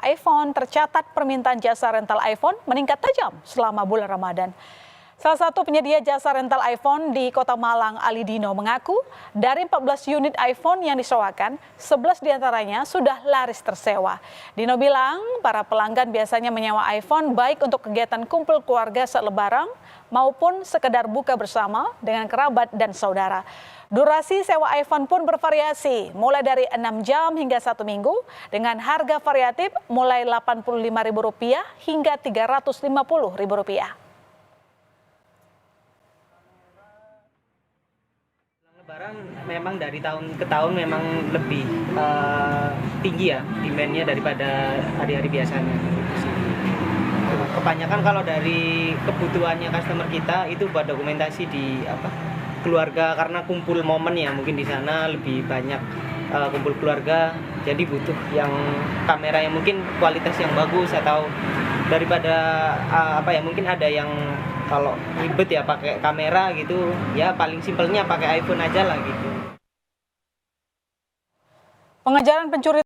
iPhone, tercatat permintaan jasa rental iPhone meningkat tajam selama bulan Ramadan. Salah satu penyedia jasa rental iPhone di Kota Malang, Ali Dino, mengaku dari 14 unit iPhone yang disewakan, 11 diantaranya sudah laris tersewa. Dino bilang para pelanggan biasanya menyewa iPhone baik untuk kegiatan kumpul keluarga saat Lebaran maupun sekedar buka bersama dengan kerabat dan saudara. Durasi sewa iPhone pun bervariasi, mulai dari 6 jam hingga 1 minggu, dengan harga variatif mulai Rp85.000 hingga Rp350.000. Lebaran memang dari tahun ke tahun memang lebih tinggi ya demand-nya daripada hari-hari biasanya. Kebanyakan kalau dari kebutuhannya customer kita itu buat dokumentasi di keluarga, karena kumpul momen ya, mungkin di sana lebih banyak kumpul keluarga, jadi butuh yang kamera yang mungkin kualitas yang bagus, atau daripada mungkin ada yang kalau ribet ya pakai kamera gitu, ya paling simpelnya pakai iPhone aja lah gitu. Pengejaran pencuri